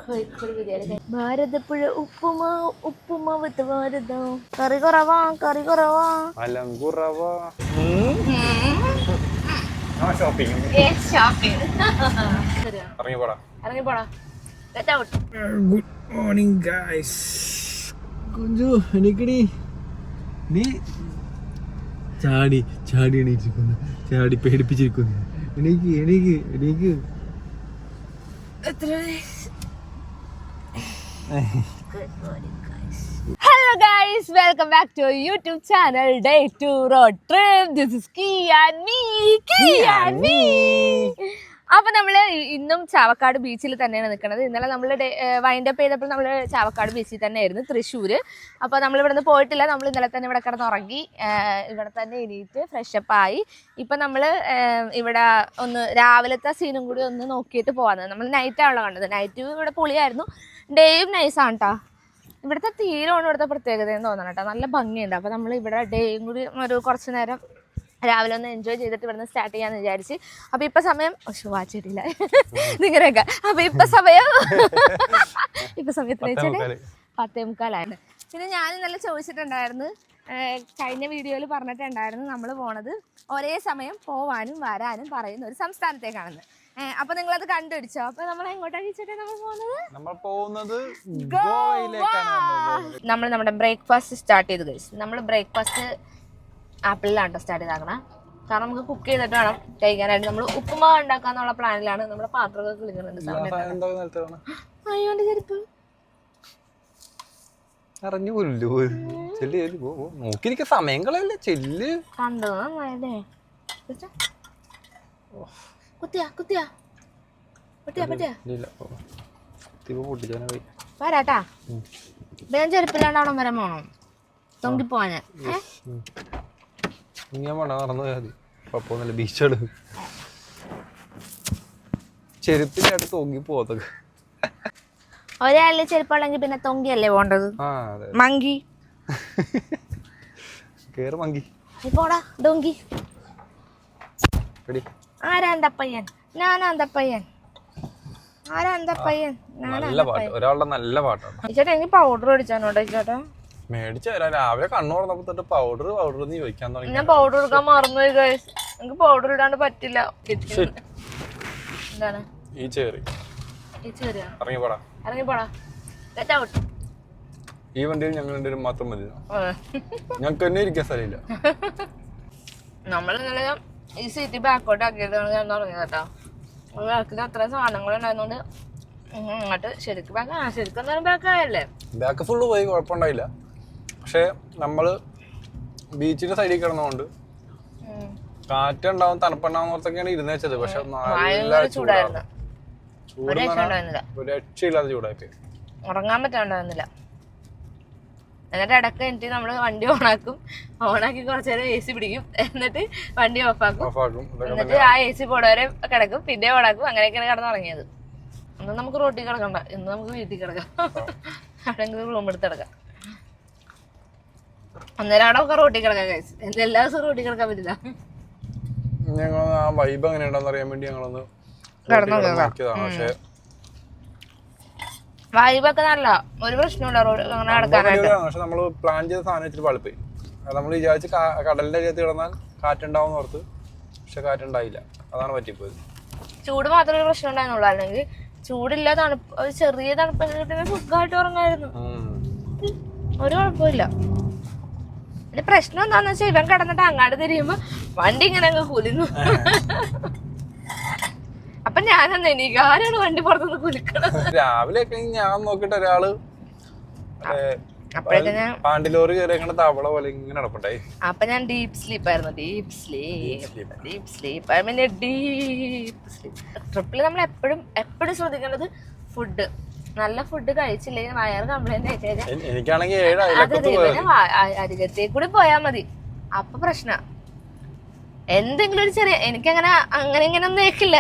കോഴിക്കോട് ബിരിയാണി. ഭാരതപ്പുഴ ഉപ്പുമാവ് ഉപ്പുമാവ് ഭാരതം. കറി കുറവാ കറി കുറവാ. Good morning guys. കുഞ്ചു എനിക്കടി നീ ചാടി ചാടി എണീച്ചിരിക്കുന്നു, ചാടി പേടിപ്പിച്ചിരിക്കുന്നു. എനിക്ക് എനിക്ക് എനിക്ക് Hello guys, welcome back to our YouTube channel Day 2 Road Trip. This is Key and me. അപ്പൊ നമ്മള് ഇന്നും ചാവക്കാട് ബീച്ചിൽ തന്നെയാണ് നിൽക്കുന്നത്. ഇന്നലെ നമ്മൾ വൈൻഡപ്പ് ചെയ്തപ്പോൾ നമ്മൾ ചാവക്കാട് ബീച്ചിൽ തന്നെയായിരുന്നു, തൃശ്ശൂര്. അപ്പോൾ നമ്മൾ ഇവിടെ നിന്ന് പോയിട്ടില്ല. നമ്മൾ ഇന്നലെ തന്നെ ഇവിടെ കിടന്നുറങ്ങി, ഇവിടെ തന്നെ എണീറ്റ് ഫ്രഷപ്പ് ആയി. ഇപ്പം നമ്മൾ ഇവിടെ ഒന്ന് രാവിലത്തെ സീനും കൂടി ഒന്ന് നോക്കിയിട്ട് പോകാന്നത്. നമ്മൾ നൈറ്റാണല്ലോ കണ്ടത്. നൈറ്റ് ഇവിടെ പൊളിയായിരുന്നു, ഡേയും നൈസാണ് കേട്ടോ. ഇവിടുത്തെ തീരമാണ് ഇവിടുത്തെ പ്രത്യേകതയെന്ന് തോന്നണം കേട്ടോ. നല്ല ഭംഗിയുണ്ട്. അപ്പോൾ നമ്മൾ ഇവിടെ ഡേയും കൂടി ഒരു കുറച്ച് നേരം രാവിലെ ഒന്ന് എൻജോയ് ചെയ്തിട്ട് ഇവിടുന്ന് സ്റ്റാർട്ട് ചെയ്യാന്ന് വിചാരിച്ച്. അപ്പൊ ഇപ്പൊ സമയം വാച്ചിട്ടില്ല നിങ്ങനെയൊക്കെ. അപ്പൊ ഇപ്പൊ സമയം എത്ര വെച്ചാല് 10:45. പിന്നെ ഞാൻ ഇന്നലെ ചോദിച്ചിട്ടുണ്ടായിരുന്നു, കഴിഞ്ഞ വീഡിയോയിൽ പറഞ്ഞിട്ടുണ്ടായിരുന്നു നമ്മൾ പോണത് ഒരേ സമയം പോവാനും വരാനും പറയുന്ന ഒരു സംസ്ഥാനത്തേക്കാണെന്ന്. അപ്പൊ നിങ്ങളത് കണ്ടുപിടിച്ചോ? അപ്പൊ നമ്മൾ എങ്ങോട്ടാണ് വെച്ചിട്ട് നമ്മൾ പോകുന്നത് നമ്മൾ നമ്മുടെ ബ്രേക്ക്ഫാസ്റ്റ് സ്റ്റാർട്ട് ചെയ്ത് കഴിച്ചു. നമ്മൾ ബ്രേക്ക്ഫാസ്റ്റ് ആപ്പിളിലാണ് സ്റ്റാർട്ട് ചെയ്താക്കണം. കാരണം നമുക്ക് കുക്ക് ചെയ്തിട്ട് വേണം കഴിക്കാനായിട്ട്. നമ്മൾ ഉപ്പുമാവ് ഉണ്ടാക്കാന്നുള്ള പ്ലാനിലാണ്. നമ്മുടെ പാത്രമൊക്കെ കിളിക്കുന്നുണ്ട്. അയ്യോ എന്റെ ചെരുപ്പ് സമയങ്ങളല്ലേ ചെല്ല് കണ്ടോ നന്നായല്ലേ. വരാട്ടാ. ഞാൻ ചെരുപ്പില്ലാണ്ടാണോ വരാൻ പോണോ? തൊങ്കിപ്പോവാന് ബീച്ചുകള് ചെരുപ്പിന്റെ തൊങ്ങി പോകത്തൊക്കെ. ഒരാളില് ചെരുപ്പുള്ളെങ്കിൽ പിന്നെ തൊങ്കിയല്ലേ പോണ്ടത്. മങ്കി കേറ് മങ്കി പോടാ ഡോങ്കി. ആരാ എന്റെ പയ്യൻ? ഞാനാ എന്റെ പയ്യൻ. ആരാ എന്റെ പയ്യൻ? ഒരാളുടെ നല്ല പാട്ടാണ്. ചേട്ടാ എനിക്ക് പൗഡർ അടിച്ചാനോട്ടെ ചേട്ടാ. മേടിച്ചു തരാം. രാവിലെ കണ്ണു തുറന്നപ്പോ തൊട്ട് പൗഡർ ചോദിക്കാൻ തുടങ്ങി. ഞാൻ പൗഡർ എടുക്കാൻ മറന്നുപോയി ഗൈസ്. എനിക്ക് പൗഡർ ഇടാണ്ട് പറ്റില്ല. എന്താണ് ഈ ചേറി ഇറങ്ങിപ്പോടാ. ഈ വണ്ടിയിൽ ഞങ്ങൾ രണ്ടുപേരും മാത്രം മതി. ഞങ്ങൾക്ക് തന്നെ ഇരിക്കാൻ സ്ഥലമില്ല. നമ്മൾ ഇന്നലെ ഈ സീറ്റ് ബാക്കോട്ട് ആക്കിയതാണ് ഞാൻ തുടങ്ങിയത് കേട്ടോ. ബാക്കിൽ അത്ര സാധനങ്ങൾ ഉണ്ടായിരുന്നോണ്ട് അങ്ങോട്ട് ശരിക്കും ബാക്കായല്ലേ. ബാക്ക് ഫുള്ള് പോയി, കുഴപ്പമുണ്ടായില്ല. പക്ഷെ നമ്മള് ബീച്ചിന്റെ സൈഡിൽ കിടന്നുകൊണ്ട് കാറ്റുണ്ടാവും തണുപ്പുണ്ടാവും ഓർത്തൊക്കെയാണ് ഇരുന്ന് വെച്ചത്. പക്ഷെ നല്ല ചൂടായിരുന്നു. ഒരു രക്ഷയില്ലാതെ ചൂടായി, ഉറങ്ങാൻ പറ്റാണ്ടായിരുന്നില്ല. എന്നിട്ട് ഇടയ്ക്ക് എനിക്ക് നമ്മള് വണ്ടി ഓണാക്കി കുറച്ചു നേരം AC പിടിക്കും, എന്നിട്ട് വണ്ടി ഓഫാക്കും, എന്നിട്ട് ആ AC പോടവരെ കിടക്കും, പിന്നെ ഓണാക്കും. അങ്ങനെയൊക്കെയാണ് കിടന്നുറങ്ങിയത്. ഇന്ന് നമുക്ക് റോട്ടിൽ കിടക്കണ്ട, ഇന്ന് നമുക്ക് വീട്ടിൽ കിടക്കാം. എവിടെയെങ്കിലും റൂം എടുത്ത് കിടക്കാം. അന്നേരം അവിടെ ഒക്കെ റോട്ടിൽ കിടക്കാം കഴിച്ചു. എല്ലാ ദിവസവും റോട്ടിൽ കിടക്കാൻ പറ്റില്ല. ഞങ്ങൾ ആ വൈബ് എങ്ങനെ ഉണ്ടെന്ന് അറിയാൻ വേണ്ടി ഞങ്ങളൊന്ന് പക്ഷേ വൈബൊക്കെ നല്ല ഒരു പ്രശ്നമില്ല അങ്ങനെ നടക്കാനായിട്ട്. പക്ഷെ നമ്മള് പ്ലാൻ ചെയ്ത സാധനം ഇച്ചിരി പളുപ്പായി. നമ്മൾ വിചാരിച്ച് കടലിന്റെ അരികത്ത് കിടന്നാൽ കാറ്റുണ്ടാവും ഓർത്ത്, പക്ഷെ കാറ്റുണ്ടായില്ല. അതാണ് പറ്റിപ്പോയത്. ചൂട് മാത്രമേ ഒരു പ്രശ്നം ഉണ്ടായിരുന്നുള്ളൂ. അല്ലെങ്കിൽ ചൂടില്ല, തണുപ്പ്, ഒരു ചെറിയ തണുപ്പ് സുഖമായിട്ട് ഉറങ്ങായിരുന്നു. ഒരു കുഴപ്പമില്ല. പിന്നെ പ്രശ്നം എന്താന്ന് വെച്ചാൽ ഇവൻ കിടന്നിട്ട് അങ്ങാട് തിരിയുമ്പോ വണ്ടി ഇങ്ങനെ അങ്ങ് കുലുന്നു. അപ്പൊ ഞാനെന്ന് എനിക്ക് ആരാണ് വണ്ടി പുറത്തുനിന്ന് കുലുക്കണം. രാവിലെ ഞാൻ നോക്കിട്ട് ഒരാള് പാണ്ടിലോറി കയറി തവള പോലെ ഇങ്ങനെ നടപ്പുണ്ടായി. അപ്പൊ ഞാൻ ഡീപ് സ്ലീപ്പായിരുന്നു. ട്രിപ്പിൽ നമ്മൾ എപ്പോഴും ശ്രദ്ധിക്കേണ്ടത് ഫുഡ്. നല്ല ഫുഡ് കഴിച്ചില്ലെങ്കിൽ വയറ് കംപ്ലൈന്റ് എനിക്കാണെങ്കിൽ അരികത്തേക്ക് കൂടി പോയാ മതി. അപ്പൊ പ്രശ്ന എന്തെങ്കിലും ഒരു ചെറിയ എനിക്കങ്ങനെ ഇങ്ങനെ ഒന്നും കേൾക്കില്ല.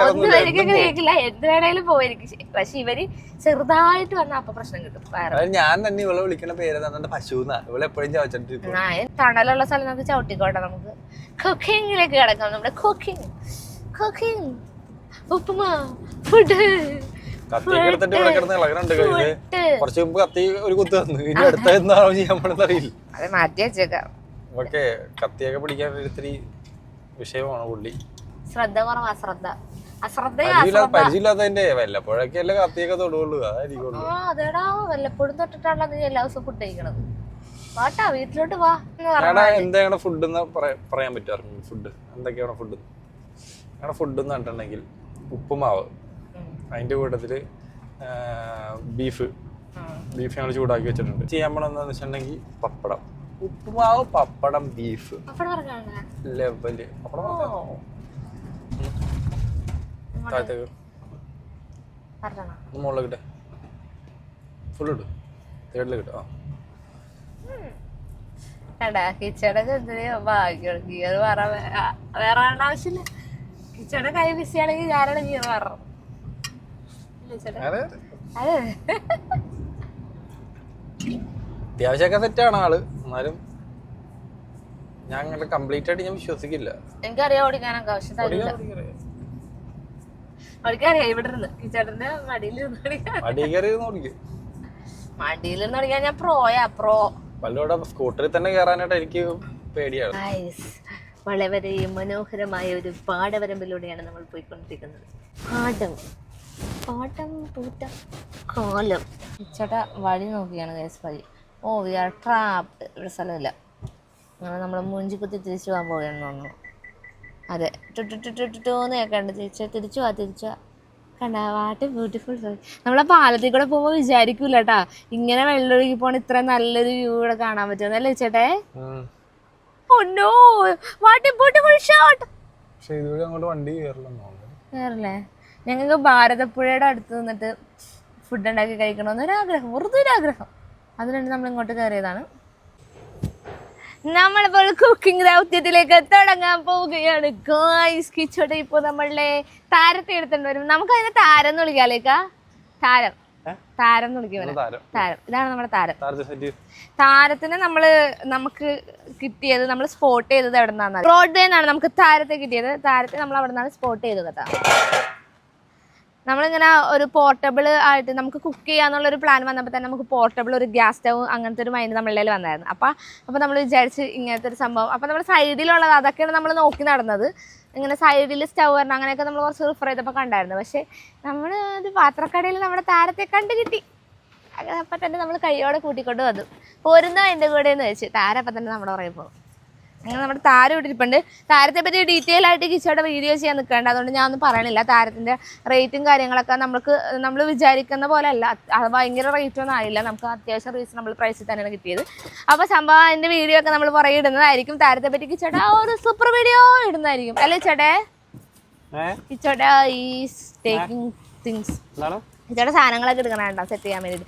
ഒന്നും എനിക്കങ്ങനെ കേൾക്കില്ല. എന്ത് വേണേലും പോയി എനിക്ക്. പക്ഷെ ഇവര് ചെറുതായിട്ട് വന്ന അപ്പൊ പ്രശ്നം കിട്ടും. ഞാൻ തന്നെ ഇവളെ വിളിക്കുന്ന പേര് പശു. ഇവളെ എപ്പോഴും തണലുള്ള സ്ഥലം നമുക്ക് ചവിട്ടിക്കോട്ടെ. നമുക്ക് കുക്കിങ്ങിലേക്ക് കിടക്കാം. നമ്മുടെ കുക്കിംഗ് ഉപ്പുമാ ഫുഡ് കത്തിയൊക്കെ എടുത്തിട്ട് ഇവിടെ കിടന്ന് ഇളകണുണ്ട് കയ്യില്. കുറച്ച് മുമ്പ് കത്തി ഒരു കുത്ത് തന്നു, ഇനി അടുത്ത എന്താണോ ചെയ്യാൻ പറ്റുന്ന അറിയില്ല. അത് മാറ്റി വെച്ചേക്കാം. ഓക്കെ, കത്തിയൊക്കെ പിടിക്കാൻ ഇത്തിരി വിഷയമാണ് പുള്ളി. ശ്രദ്ധ കുറവാ, പരിചയമില്ലാത്തതിന്റെ വല്ലപ്പോഴൊക്കെ അല്ലേ കത്തിയൊക്കെ തൊടുള്ളൂ, അതായിരിക്കുള്ളൂ. അതേടാ വല്ലപ്പോഴും തൊട്ടിട്ടാണല്ലോ നീ എല്ലാ ദിവസവും ഫുഡ് കഴിക്കണത്. വാട്ടാ വീട്ടിലോട്ട് വാ. എന്താണ് ഫുഡ് എന്ന് പറയാൻ പറ്റുമായിരുന്നു? ഫുഡ് എന്തൊക്കെയാണ് ഫുഡ്? ഞങ്ങളുടെ ഫുഡ് എന്ന് പറഞ്ഞിട്ടുണ്ടെങ്കിൽ ഉപ്പുമാവ്, അതിന്റെ കൂട്ടത്തില് ബീഫ് ഞങ്ങൾ ചൂടാക്കി വെച്ചിട്ടുണ്ട്. ചെയ്യാൻ പോണെന്ന് വെച്ചിട്ടുണ്ടെങ്കിൽ പപ്പടം, ഉപ്പുമാവ്, പപ്പടം, ബീഫ് ലെവല്. പപ്പടം താഴത്തേക്ക് മുകളിലേക്കിട്ടെ, ഫുൾ ഇട്ട് തേടിലേക്ക് ഇട്ടോ. കിച്ചയുടെ ഭാഗ്യം ഗിയർ വേറെ ആവശ്യമില്ല. കിച്ചയുടെ കൈ ബിസിയാണെങ്കിൽ ഞാനാണ് ഗിയർ മാറണം. അതെ, അത്യാവശ്യമൊക്കെ സെറ്റാണ് ആള്, എന്നാലും ഞാൻ അങ്ങനെ കംപ്ലീറ്റ് ആയിട്ട് ഞാൻ വിശ്വസിക്കില്ല. എനിക്കറിയാം ഓടിക്കാനൊക്കെ, പക്ഷെ ഓടിക്കറിയാം. ഇവിടെ ഇരുന്ന് കിച്ചേട്ടന്റെ മടിയിലിരുന്ന് ഓടിക്കാൻ ഞാൻ പ്രോ. പലരോടെ സ്കൂട്ടറിൽ തന്നെ കയറാനായിട്ട് എനിക്ക് പേടിയാണ്. വളരെ മനോഹരമായ ഒരു പാടവരമ്പിലൂടെയാണ് നമ്മൾ പോയിക്കൊണ്ടിരിക്കുന്നത്. പാട്ടം പൂട്ട കാലം. ചേട്ടാ വഴി നോക്കിയാണ് കേസ് വഴി. We are trapped. ഇവിടെ സ്ഥലമില്ല. അങ്ങനെ നമ്മൾ മൂഞ്ചി കുത്തി തിരിച്ചു പോകാൻ പോവുകയാണെന്ന് തോന്നുന്നു. അതെ, ടുട്ടോന്ന് കേൾക്കണ്ട്. തിരിച്ചു പോവാ കണ്ട. What beautiful. നമ്മളെ പാലത്തിൽ കൂടെ പോകുമ്പോൾ വിചാരിക്കൂല കേട്ടാ ഇങ്ങനെ വെള്ളമൊഴുകി പോണ ഇത്ര നല്ലൊരു വ്യൂ ഇവിടെ കാണാൻ പറ്റുമെന്നല്ലേ ചേട്ടേ? കേറില്ലേ? ഞങ്ങൾക്ക് ഭാരതപ്പുഴയുടെ അടുത്ത് നിന്നിട്ട് ഫുഡ് ഉണ്ടാക്കി കഴിക്കണമെന്നൊരാഗ്രഹം, വെറുതെ ഒരാഗ്രഹം. അതിനുവേണ്ടി നമ്മൾ ഇങ്ങോട്ട് കയറിയതാണ്. നമ്മളിപ്പോൾ കുക്കിംഗ് ദൗത്യത്തിലേക്ക് തുടങ്ങാൻ പോവുകയാണ് ഗായ്സ്. കിച്ചോട്ടെ ഇപ്പോൾ നമ്മളുടെ താരത്തെ എടുത്തിട്ട് വരും. നമുക്ക് അതിനെ താരം എന്ന് വിളിക്കാലേക്കാ. താരം എന്ന് വിളിക്കും. താരം, ഇതാണ് നമ്മുടെ താരം. താരത്തിന് നമുക്ക് കിട്ടിയത്, നമ്മൾ സ്പോട്ട് ചെയ്തത് എവിടെ നിന്നാണ്? ബ്രോഡ്വേ എന്നാണ് നമുക്ക് താരത്തെ കിട്ടിയത്. താരത്തെ നമ്മൾ അവിടെ നിന്നാണ് സ്പോട്ട് ചെയ്തത് കേട്ടോ. നമ്മളിങ്ങനെ ഒരു പോർട്ടബിൾ ആയിട്ട് നമുക്ക് കുക്ക് ചെയ്യാന്നുള്ളൊരു പ്ലാൻ വന്നപ്പോൾ തന്നെ നമുക്ക് പോർട്ടബിൾ ഒരു ഗ്യാസ് സ്റ്റവ് അങ്ങനത്തെ ഒരു മൈൻഡ് നമ്മളുടെ വന്നായിരുന്നു. അപ്പോൾ നമ്മൾ വിചാരിച്ച് ഇങ്ങനത്തെ ഒരു സംഭവം. അപ്പോൾ നമ്മൾ സൈഡിലുള്ളത് അതൊക്കെയാണ് നമ്മൾ നോക്കി നടന്നത്. ഇങ്ങനെ സൈഡിൽ സ്റ്റവ് വരണം അങ്ങനെയൊക്കെ നമ്മൾ കുറച്ച് റിഫർ ചെയ്തപ്പോൾ കണ്ടായിരുന്നു. പക്ഷേ നമ്മൾ ഒരു പാത്രക്കടയിൽ നമ്മുടെ താരത്തെ കണ്ടു കിട്ടി. അങ്ങനെ അപ്പം തന്നെ നമ്മൾ കൈയോടെ കൂട്ടിക്കൊണ്ട് വന്നു. പോരുന്നോ എൻ്റെ കൂടെ എന്ന് വെച്ച് താരം അപ്പം തന്നെ നമ്മുടെ പുറകെ പോകും. അങ്ങനെ നമ്മുടെ താരം ഇട്ടിരിപ്പുണ്ട്. താരത്തെ പറ്റി ഡീറ്റെയിൽ ആയിട്ട് കിച്ചോടെ വീഡിയോ ചെയ്യാൻ നിൽക്കേണ്ട, അതുകൊണ്ട് ഞാൻ ഒന്നും പറയണില്ല. താരത്തിൻ്റെ റേറ്റും കാര്യങ്ങളൊക്കെ നമ്മൾ വിചാരിക്കുന്ന പോലെ അല്ല, അത് ഭയങ്കര റേറ്റൊന്നും ആയില്ല. നമുക്ക് അത്യാവശ്യം റീസണബിൾ പ്രൈസിൽ തന്നെയാണ് കിട്ടിയത്. അപ്പോൾ സംഭവം അതിൻ്റെ വീഡിയോ ഒക്കെ നമ്മൾ പുറകെ ഇടുന്നതായിരിക്കും. താരത്തെ പറ്റി കിച്ചോടെ ഒരു സൂപ്പർ വീഡിയോ ഇടുന്നതായിരിക്കും അല്ലേ ചേട്ടേ? കിച്ചോടെ ഈസ് ടേക്കിംഗ് തിങ്സ്, കിച്ചോടെ സാധനങ്ങളൊക്കെ എടുക്കണം കേട്ടോ സെറ്റ് ചെയ്യാൻ വേണ്ടിയിട്ട്.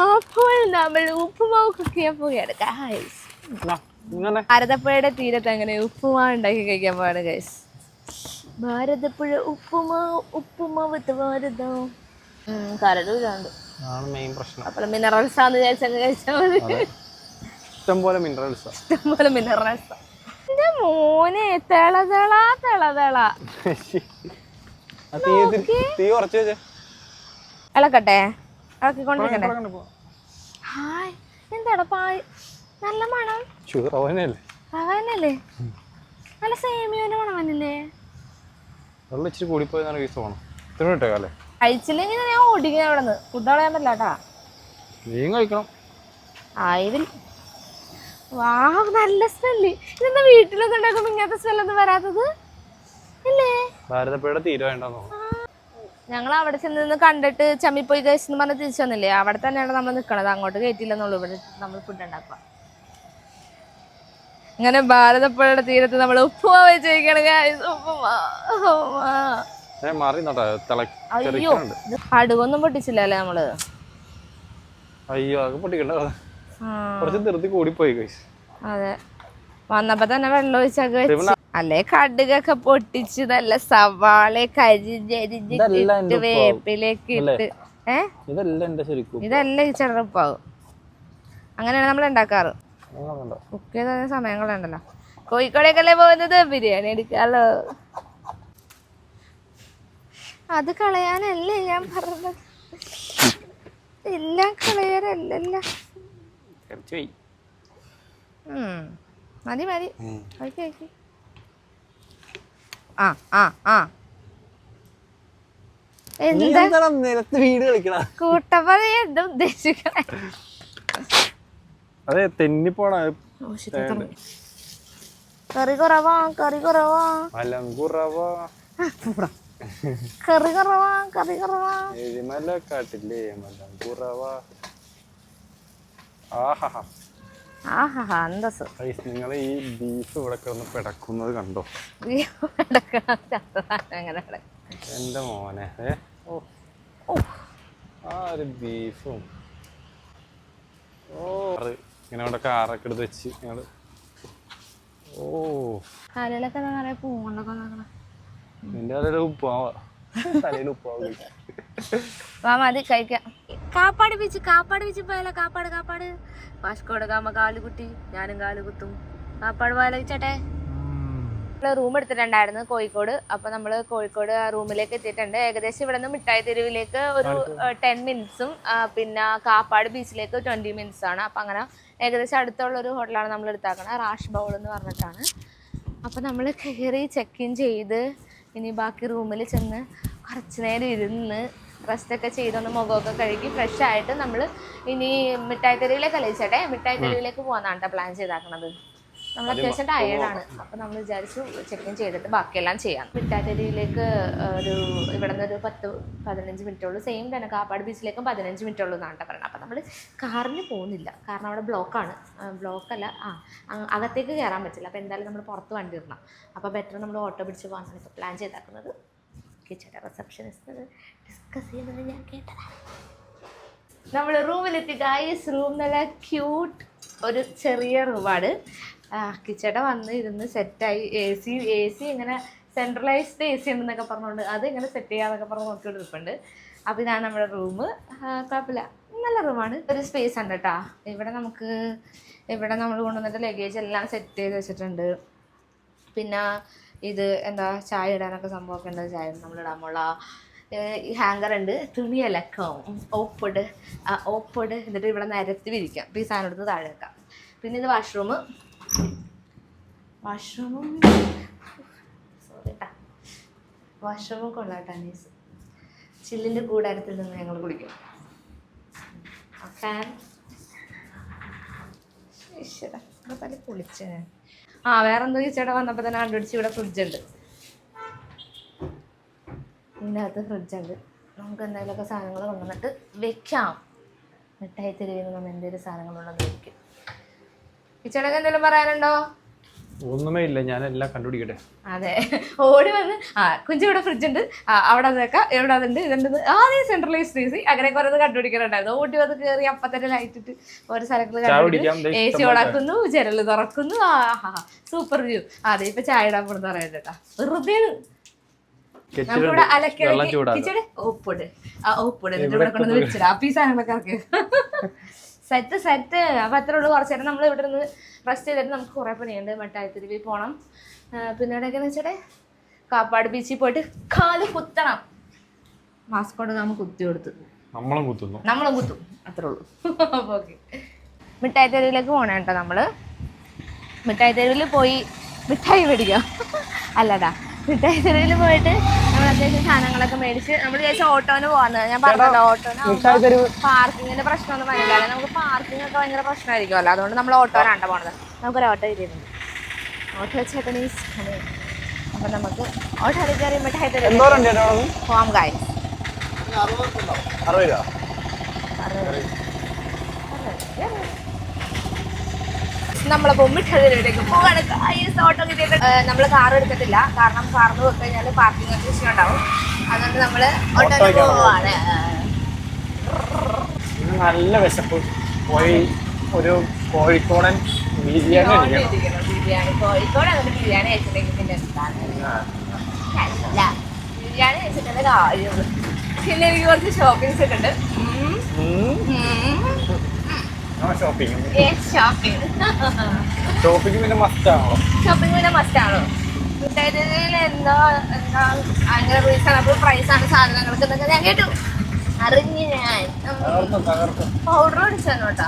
അപ്പോൾ നമ്മൾ ഉപ്പുമാവ് കുക്ക് ചെയ്യാൻ പോവുകയാണ് ഗൈസ്. ഭാരതപ്പുഴയുടെ തീരത്ത് അങ്ങനെ ഉപ്പുമാവ് ഉണ്ടാക്കി കഴിക്കാൻ പോവാണ് ഗൈസ്. ഭാരതപ്പുഴ ഉപ്പുമാവ് ഭാരതം കരടൂരുണ്ട്. അപ്പോൾ മിനറൽസ് ആണെന്ന് വിചാരിച്ചങ്ങ് കഴിച്ചാൽ മതി. ഇഷ്ടംപോലെ മിനറൽസ്. എന്റെ മോനെ തിള ഇളക്കട്ടെ, ഇളക്കിക്കൊണ്ടിരിക്കട്ടെ. ഹായ്, എന്താടാ നല്ല മണം. റവനല്ലേ? നല്ല സേമിയോന്റെ മണമല്ലേ? കഴിച്ചില്ലെങ്കിൽ ഞാൻ ഓടിക്കാൻ അവിടെ നിന്ന് ഫുഡ് കളയാൻ പറ്റില്ല കേട്ടാ. വാ, നല്ല സ്മെല്ല്. ഇതെന്താ വീട്ടിലൊക്കെ ഉണ്ടാക്കുമ്പോ ഇങ്ങനത്തെ സ്മെല്ലൊന്നും വരാത്തത് ഇല്ലേ? ഞങ്ങൾ അവിടെ ചെന്ന് കണ്ടിട്ട് ചമ്മിപ്പോയി കഴിച്ചെന്ന് പറഞ്ഞ് തിരിച്ചു വന്നില്ലേ? അവിടെ തന്നെയാണ് നമ്മൾ നിൽക്കണത്. അങ്ങോട്ട് കയറ്റില്ലെന്നുള്ളൂ. ഇവിടെ നമ്മൾ ഫുഡ് ഉണ്ടാക്കുക. അങ്ങനെ ഭാരതപ്പുഴയുടെ തീരത്ത് നമ്മൾ ഉപ്പുമാവ് വെച്ചിരിക്കണം. അയ്യോ, കടുകൊന്നും പൊട്ടിച്ചില്ല അല്ലേ നമ്മള്? അതെ, വന്നപ്പോ തന്നെ വെള്ളം ഒഴിച്ചൊക്കെ വെച്ച് അല്ലേ? കടുകൊക്കെ പൊട്ടിച്ച് നല്ല സവാള കരിഞ്ഞരിഞ്ഞിട്ട് വേപ്പിലേക്ക് ഇട്ട് ഇതെല്ലാം ഈ ചെറുപ്പാവും. അങ്ങനെയാണ് നമ്മൾ ഉണ്ടാക്കാറ്. കുക്ക് ചെയ്ത സമയങ്ങളുണ്ടല്ലോ. കോഴിക്കോടേക്കല്ലേ പോകുന്നത്, ബിരിയാണി എടുക്കാലോ. അത് കളയാനല്ലേ ഞാൻ പറഞ്ഞത്. എല്ലാം കളയാനല്ലല്ല. മതി മതി. Okay okay. ആ ആ ആ എന്താ നിലത്ത് വീട് കളിക്കണ കൂട്ടപ്പ നീ എന്താ ഉദ്ദേശിക്കണേ? അതെ തെന്നിപ്പോണ കറി കുറവാ, കറി കുറവാ, മലങ്കുറവാ, കറി കുറവാ, കറി കുറവാ. എഴിമല കാട്ടില്ലേ മലങ്കുറവാ. ആഹാ ആഹാ അന്തസ്. നിങ്ങൾ ഈ ബീഫ് ഇവിടെ കിടന്ന് പിടക്കുന്നത് കണ്ടോ? അങ്ങനെ എന്റെ മോനെ ആ ഒരു ബീഫും ഇങ്ങനെ അവിടെ കാറൊക്കെ എടുത്ത് വെച്ച് ഞങ്ങള് കാലിലൊക്കെ നിറയെ പൂണ്ടൊക്കെ നിന്റെ തലയിൽ ഉപ്പാവാ, തലയിൽ ഉപ്പാവ്. വാ മതി കഴിക്കാം. കാപ്പാട് ബീച്ച്, കാപ്പാട് ബീച്ചിൽ പോയാലോ? കാപ്പാട് കാപ്പാട് വാസ്കോട് ഗാമ കാലുകുത്തി, ഞാനും കാലുകുത്തും. കാപ്പാട് പോയാലോ ചേട്ടെ? റൂം എടുത്തിട്ടുണ്ടായിരുന്നു കോഴിക്കോട്. അപ്പൊ നമ്മള് കോഴിക്കോട് റൂമിലേക്ക് എത്തിയിട്ടുണ്ട്. ഏകദേശം ഇവിടെ നിന്ന് മിഠായി തെരുവിലേക്ക് ഒരു 10 മിനിറ്റ്സും പിന്നെ കാപ്പാട് ബീച്ചിലേക്ക് 20 മിനിറ്റ്സ് ആണ്. അപ്പൊ അങ്ങനെ ഏകദേശം അടുത്തുള്ള ഒരു ഹോട്ടലാണ് നമ്മൾ എടുത്താക്കണത്, റാഷ് ബൗൾ എന്ന് പറഞ്ഞിട്ടാണ്. അപ്പൊ നമ്മൾ കയറി ചെക്ക് ഇൻ ചെയ്ത് ഇനി ബാക്കി റൂമിൽ ചെന്ന് കുറച്ച് നേരം ഇരുന്ന് റെസ്റ്റൊക്കെ ചെയ്തൊന്ന് മുഖമൊക്കെ കഴുകി ഫ്രഷ് ആയിട്ട് നമ്മൾ ഇനി മിഠായി തെരുവിലേക്കല്ലേ ചേട്ടെ? മിഠായി തെരുവിലേക്ക് പോകാനാണ് പ്ലാൻ ചെയ്താക്കണത്. നമ്മൾ അത്യാവശ്യം ടയേർഡാണ്. അപ്പോൾ നമ്മൾ വിചാരിച്ചു ചെക്ക് ഇൻ ചെയ്തിട്ട് ബാക്കിയെല്ലാം ചെയ്യാം. മിഠായി തെരുവിലേക്ക് ഒരു ഇവിടെ നിന്ന് ഒരു 10-15 മിനിറ്റുള്ളൂ. സെയിം തന്നെ കാപ്പാട് ബീച്ചിലേക്കും 15 മിനിറ്റുള്ളൂ എന്നാണ് പറയുന്നത്. അപ്പോൾ നമ്മൾ കാറിന് പോകുന്നില്ല, കാരണം അവിടെ ബ്ലോക്കാണ്. ബ്ലോക്കല്ല, അകത്തേക്ക് കയറാൻ പറ്റില്ല. അപ്പോൾ എന്തായാലും നമ്മൾ പുറത്ത് വണ്ടി ഇടണം. അപ്പോൾ ബെറ്റർ നമ്മൾ ഓട്ടോ പിടിച്ച് പോകാനാണ് ഇപ്പോൾ പ്ലാൻ ചെയ്താക്കുന്നത്. കിച്ചയുടെ റിസപ്ഷനിസ്റ്റ് ഡിസ്കസ് ചെയ്യുന്നത് ഞാൻ കേട്ടതാണ്. നമ്മൾ റൂമിലെത്തി ഗൈസ്. റൂം നല്ല ക്യൂട്ട് ഒരു ചെറിയ റൂമാണ്. കിച്ചട വന്ന് ഇരുന്ന് സെറ്റായി. എ സി ഇങ്ങനെ സെൻട്രലൈസ്ഡ് AC ഉണ്ടെന്നൊക്കെ പറഞ്ഞുകൊണ്ട് അത് ഇങ്ങനെ സെറ്റ് ചെയ്യാന്നൊക്കെ പറഞ്ഞ് നോക്കിയിട്ട് ഇരിപ്പുണ്ട്. അപ്പോൾ ഇതാണ് നമ്മുടെ റൂം. കുഴപ്പമില്ല, നല്ല റൂമാണ്. ഒരു സ്പേസ് ഉണ്ട് കേട്ടോ. ഇവിടെ നമ്മൾ കൊണ്ടുവന്നിട്ട് ലഗേജ് എല്ലാം സെറ്റ് ചെയ്ത് വെച്ചിട്ടുണ്ട്. പിന്നെ ഇത് എന്താ ചായ ഇടാനൊക്കെ സംഭവമൊക്കെ ഉണ്ട്. ചായ നമ്മളിടാൻ പോള ഹാങ്കർ ഉണ്ട്. തുണിയലക്കം ഓപ്പിട് എന്നിട്ട് ഇവിടെ നിരത്തി വിരിക്കാം. അപ്പോൾ ഈ സാധനം എടുത്ത് താഴെ വെക്കാം. പിന്നെ ഇത് വാഷ്റൂമും സോറി കേട്ടോ, വാഷ്റൂമും കൊള്ളാട്ടോ. നീസ് ചില്ലിൻ്റെ കൂടാരത്തിൽ നിന്ന് ഞങ്ങൾ കുളിക്കും. ഫാൻ തല കുളിച്ച വേറെന്തോ ചേട്ടാ വന്നപ്പോൾ തന്നെ കണ്ടുപിടിച്ച് ഇവിടെ ഫ്രിഡ്ജുണ്ട്. ഇതിനകത്ത് ഫ്രിഡ്ജുണ്ട്. നമുക്ക് എന്തെങ്കിലുമൊക്കെ സാധനങ്ങൾ കൊണ്ടുവന്നിട്ട് വെക്കാം. മിഠായി തെരുവിൽ നിന്ന് നമ്മൾ എന്തെങ്കിലും സാധനങ്ങളുണ്ടെന്ന് വെക്കും. കിച്ചടക്ക് എന്തെങ്കിലും പറയാനുണ്ടോ? ഒന്നുമേ ഇല്ല, ഞാനെല്ലാം കണ്ടുപിടിക്കട്ടെ. അതെ, ഓടി വന്ന് കുഞ്ചു ഇവിടെ ഫ്രിഡ്ജ് ഉണ്ട്, അവിടെ അത് വെക്കാം, എവിടെ അതുണ്ട്, ഇതുണ്ട്, ആദ്യം സെൻട്രലൈസ്ഡ് AC അങ്ങനെ കുറേ കണ്ടുപിടിക്കാനുണ്ടായിരുന്നു. ഓടി വന്ന് കയറി അപ്പം തന്നെ ലൈറ്റ് ഇട്ട് ഓരോ സ്ഥലങ്ങളിൽ AC ഓടാക്കുന്നു, ജനല് തുറക്കുന്നു. Super view. അതെ, ഇപ്പൊ ചായ ഇടാൻ പോണെന്ന് പറയാൻ കേട്ടാ. വെറുതെ നമുക്കിവിടെ അലക്കിടെ ഓപ്പിട് എന്നിട്ട് ഇവിടെ കൊണ്ടു വെച്ചിടാ. അപ്പൊ ഈ സാധനങ്ങളൊക്കെ ഇറക്കി സെറ്റ്. അപ്പം അത്രേ ഉള്ളൂ. കുറച്ച് നേരം നമ്മൾ ഇവിടെ നിന്ന് റെസ്റ്റ് ചെയ്തിട്ട് നമുക്ക് കുറേ പണിയുണ്ട്. മിഠായി തെരുവിൽ പോകണം. പിന്നെ ഇവിടെയൊക്കെയെന്ന് വെച്ചാൽ കാപ്പാട് ബീച്ചിൽ പോയിട്ട് കാല് കുത്തണം. വാസ്കോട് ഗാമ കുത്തി കൊടുത്ത് നമ്മളും കുത്തും. അത്രേ ഉള്ളൂ. അപ്പോൾ ഓക്കെ, മിഠായി തെരുവിലേക്ക് പോകണം കേട്ടോ. നമ്മൾ മിഠായി തെരുവിൽ പോയി മിഠായി മേടിക്കാം. അല്ലടാ, മിഠായി തെരുവിൽ പോയിട്ട് നമ്മൾ അത്യാവശ്യം സാധനങ്ങളൊക്കെ മേടിച്ച് നമ്മൾ വിചാരിച്ച ഓട്ടോന് പോകാന്ന്. ഞാൻ പറഞ്ഞല്ലോ, ഓട്ടോന് പാർക്കിങ്ങിന്റെ പ്രശ്നമൊന്നും വരില്ല. നമുക്ക് പാർക്കിംഗ് ഒക്കെ ഭയങ്കര പ്രശ്നമായിരിക്കുമല്ലോ. അതുകൊണ്ട് നമ്മൾ ഓട്ടോനാണ് പോണത്. നമുക്കൊരു ഓട്ടോ കിട്ടിയിട്ടുണ്ട്. ഓട്ടോ വെച്ചേക്കണ. അപ്പം നമുക്ക് ഓട്ടോ കയറി മിഠായി തെരുവിൽ പോകാം ഗൈസ്. നമ്മളപ്പോൾ മിഠായി തെരുവിലേക്ക് പോകാണ്. ഓട്ടോ കിട്ടിയിട്ട് നമ്മൾ കാർ എടുത്തിട്ടില്ല, കാരണം കാറിന് പോയി കഴിഞ്ഞാൽ പാർക്കിംഗ് ഒക്കെ ഇഷ്യൂ ഉണ്ടാവും. അതുകൊണ്ട് നമ്മൾ ഓട്ടോയിൽ പോവാണ്. നല്ല വിശപ്പ് പോയി ഒരു കോഴിക്കോടൻ ബിരിയാണി കോഴിക്കോട് എന്നിട്ട് ബിരിയാണി കഴിച്ചിട്ടുണ്ടെങ്കിൽ പിന്നെ എന്താണ്? അല്ല, ബിരിയാണി കഴിച്ചിട്ടുള്ള കാര്യമുള്ളൂ. പിന്നെ എനിക്ക് കുറച്ച് ഷോപ്പിങ്സ് ഒക്കെ ഉണ്ട്. ഷോപ്പിംഗ് പിന്നെ മസ്റ്റ് ആണോ? മിഠായിയിൽ എന്താ എന്താ ഭയങ്കര റീസണബിൾ പ്രൈസാണ് സാധനങ്ങൾക്ക് എന്നൊക്കെ ഞാൻ കേട്ടു. അറിഞ്ഞു ഞാൻ. പൗഡർ അടിച്ചു കേട്ടോ.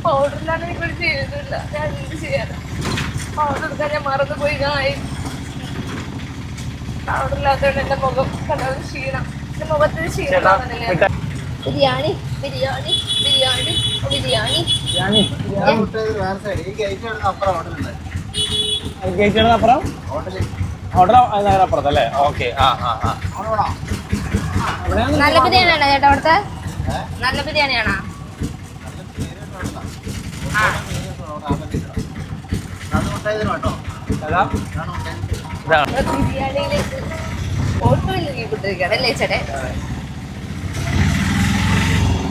പൗഡറിലാണ് നിങ്ങൾ ചെയ്തിട്ടില്ല. ഞാൻ എന്ത് ചെയ്യാനാ? പൗഡർ എടുക്കാൻ ഞാൻ മറന്നു പോയി. പൗഡറില്ലാത്തതുകൊണ്ട് എന്റെ മുഖം കണ്ടത് ക്ഷീണം. എന്റെ മുഖത്തിന് ക്ഷീണം. ബിരിയാണി ബിരിയാണി ബിരിയാണി ബിരിയാണി. അപ്പുറത്തല്ലേ? ഓക്കെ. നല്ല ബിരിയാണിയാണോ ചേട്ടാ അവിടുത്തെ? നല്ല ബിരിയാണിയാണോ? ബിരിയാണിയിലേക്ക് ഫോട്ടോ ഇല്ലെങ്കിൽ കുട്ടിരിക്കുകയാണ് അല്ലേ ചേട്ടൻ?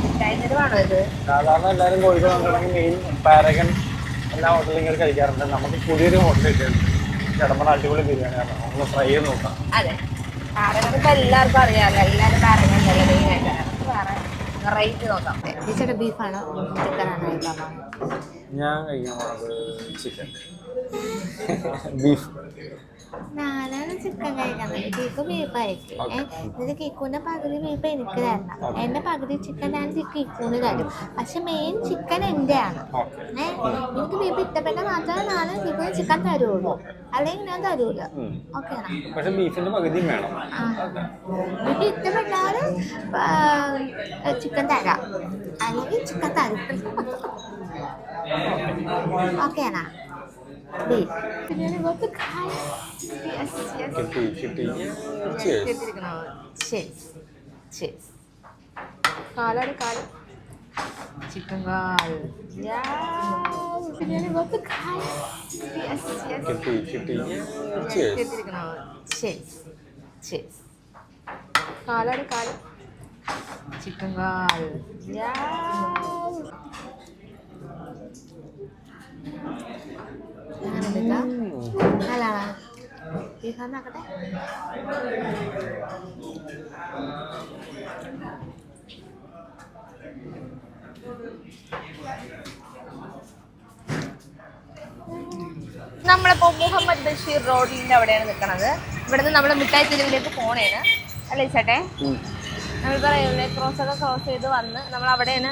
മിഠായിത്തരമാണോ ഇത്? സാധാരണ എല്ലാവരും കോഴിക്കോട് മെയിൻ പാരഗൺ എല്ലാ ഹോട്ടലിലും ഇങ്ങനെ കഴിക്കാറുണ്ട്. നമുക്ക് പുതിയൊരു ഹോട്ടൽ കിട്ടിയിട്ടുണ്ട്. ചടമ്പറ അടിപൊളി ബിരിയാണിയാണ്. നമ്മൾ ഫ്രൈ ചെയ്ത് നോക്കാം. അതെ, പാരഗൺ ഇപ്പൊ എല്ലാവർക്കും അറിയാമല്ലോ. എല്ലാവരും പാരഗൺ നല്ല മെയിനായിട്ട് വേറെ വെറൈറ്റി നോക്കാം. ചേട്ടാ ബീഫാണോ ചിക്കനാണോ? ഞാൻ കഴിക്കാൻ പോകുന്നത് ചിക്കൻ ബീഫ്. ഞാനാണ് ചിക്കൻ കഴിക്കുന്നത്. കേക്ക് ബീഫായിരിക്കും. എന്നിട്ട് കേക്കൂന്റെ പകുതി ബീഫ് എനിക്ക് തരണം. എന്റെ പകുതി ചിക്കൻ ഞാൻ കേക്കൂന് തരും. പക്ഷെ മെയിൻ ചിക്കൻ എന്റെ ആണ്. എനിക്ക് ബീഫ് ഇഷ്ടപ്പെട്ട മാത്രമേ ഞാൻ കേക്കൂന് ചിക്കൻ തരുള്ളൂ. അല്ലെങ്കിൽ ഞാൻ തരൂല. ഓക്കെ ബീഫിന്റെ പകുതിയും വേണം. ബീഫ് ഇഷ്ടപ്പെട്ടാലും ചിക്കൻ തരാം, അല്ലെങ്കിൽ ചിക്കൻ തരും. ഓക്കെ ആണോ? കാലാണ് കാല് ചിക്കൻ കാൽ. കാലാണ് കാല് ചിക്കൻ കാൽ. നല്ലതാ ബീഫ് നോക്കട്ടെ. നമ്മളിപ്പോ മുഹമ്മദ് ബഷീർ റോഡിന്റെ അവിടെയാണ് നിൽക്കണത്. ഇവിടുന്ന് നമ്മള് മിഠായി തെരുവിലേക്ക് പോണേണ് അല്ലേ ചേട്ടേ? നമ്മളിപ്പോ റെയിൽവേ ക്രോസ് ഒക്കെ ക്രോസ് ചെയ്ത് വന്ന് നമ്മൾ അവിടെയാണ്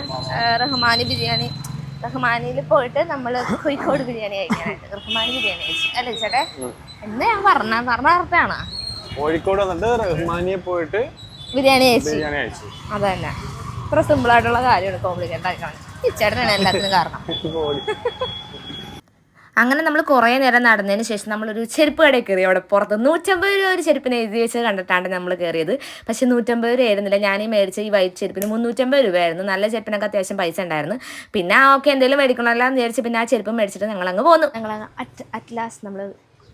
റഹ്മാനി ബിരിയാണി. റഹ്മാനിയിൽ പോയിട്ട് നമ്മള് കോഴിക്കോട് ബിരിയാണി കഴിക്കാനായിട്ട് റഹ്മാനി ബിരിയാണി കഴിച്ചു അല്ലേ ചേട്ടേ? എന്ന് ഞാൻ പറഞ്ഞ ഉറപ്പാണോ? കോഴിക്കോട് വന്നിട്ട് റഹ്മാനിയെ പോയിട്ട് ബിരിയാണി കഴിച്ചു. അതന്നെ, ഇത്ര സിമ്പിൾ ആയിട്ടുള്ള കാര്യമാണ്. കോംപ്ലിക്കേറ്റ് ആയിട്ടാണ് ഈ ചേട്ടനാണ് എല്ലാത്തിനും കാരണം. അങ്ങനെ നമ്മൾ കുറേ നേരം നടന്നതിന് ശേഷം നമ്മളൊരു ചെരുപ്പ് കടയിൽ കയറി. അവിടെ പുറത്ത് 150 രൂപ ഒരു ചെരുപ്പിന് എഴുതി വെച്ച് കണ്ടിട്ടാണ് നമ്മൾ കയറിയത്. പക്ഷേ 150 രൂപ ആയിരുന്നില്ല. ഞാൻ ഈ മേടിച്ച ഈ വൈറ്റ് ചെരുപ്പിന് 350 രൂപയായിരുന്നു. നല്ല ചെരുപ്പിനൊക്കെ അത്യാവശ്യം പൈസ ഉണ്ടായിരുന്നു. പിന്നെ ഓക്കെ എന്തെങ്കിലും മേടിക്കണമല്ലോ എന്ന് വിചാരിച്ച് പിന്നെ ആ ചെരുപ്പ് മേടിച്ചിട്ട് ഞങ്ങളങ്ങ് പോന്നു. ഞങ്ങൾ അറ്റ് ലാസ്റ്റ് നമ്മൾ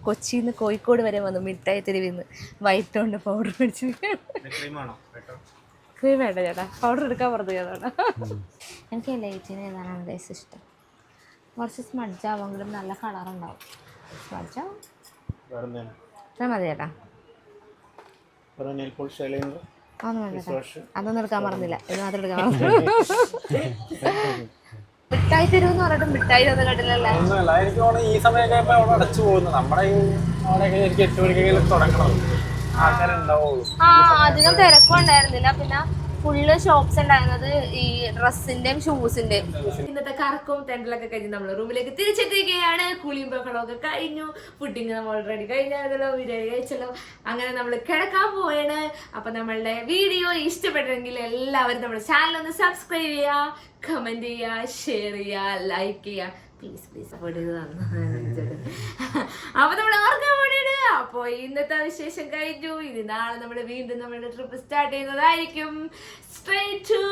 കൊച്ചിയിൽ നിന്ന് കോഴിക്കോട് വരെ വന്നു. മിഠായി തെരുവിൽ നിന്ന് വൈറ്റ് കൊണ്ട് പൗഡർ മേടിച്ച്. ക്രീം വേണ്ട ചേട്ടാ, പൗഡർ എടുക്കാൻ പുറത്ത് ചേട്ടാ. എനിക്ക് ലൈറ്റിന് ഏതാണ് ഗൈസ് ഇഷ്ടം. കുറച്ച് സ്മഡ്ജാവെങ്കിലും നല്ല കളറുണ്ടാവും. സ്മഡ്ജാവും മതി ചേട്ടാ. ഒന്നും വേണ്ട ചേട്ടാ, അതൊന്നും എടുക്കാൻ മറന്നില്ല. ഇത് മാത്രം എടുക്കാൻ മറന്നു. മിഠായി തെരുവ് എന്ന് പറഞ്ഞിട്ട് മിഠായി ഒന്നും കണ്ടില്ലല്ലേ? എനിക്ക് തോന്നുന്നു ഈ സമയമൊക്കെ ഇപ്പൊ അവിടെ അടച്ചു പോകുന്നു. നമ്മുടെ ഈ അവിടെയൊക്കെ എനിക്ക് 8 മണിക്കെങ്കിലും തുടങ്ങണം. ആൾക്കാരുണ്ടാവുള്ളൂ. അധികം തിരക്കുണ്ടായിരുന്നില്ല. പിന്നെ ഫുള്ള് ഷോപ്സ് ഉണ്ടായിരുന്നത് ഈ ഡ്രസ്സിന്റെയും ഷൂസിന്റെയും. ഇന്നത്തെ കറക്കവും തെണ്ടലൊക്കെ കഴിഞ്ഞ് നമ്മൾ റൂമിലേക്ക് തിരിച്ചെത്തിക്കുകയാണ്. കുളിയും ബഹളമൊക്കെ കഴിഞ്ഞു. ഫുഡിങ് നമ്മൾ ഓൾറെഡി കഴിഞ്ഞായിരുന്നല്ലോ, ബിരിയാണി കഴിച്ചല്ലോ. അങ്ങനെ നമ്മൾ കിടക്കാൻ പോവാണ്. അപ്പൊ നമ്മളുടെ വീഡിയോ ഇഷ്ടപ്പെട്ടെങ്കിൽ എല്ലാവരും നമ്മുടെ ചാനൽ ഒന്ന് സബ്സ്ക്രൈബ് ചെയ്യുക, കമന്റ് ചെയ്യുക, ഷെയർ ചെയ്യുക, ലൈക്ക് ചെയ്യുക. പ്ലീസ് സപ്പോർട്ട് ചെയ്ത് തന്നു. അപ്പൊ നമ്മൾ ഓർക്കാൻ വേണ്ടിയിട്ട് അപ്പൊ ഇന്നത്തെ വിശേഷം കഴിഞ്ഞു. ഇനി നാളെ നമ്മൾ വീണ്ടും നമ്മുടെ ട്രിപ്പ് സ്റ്റാർട്ട് ചെയ്യുന്നതായിരിക്കും. Straight to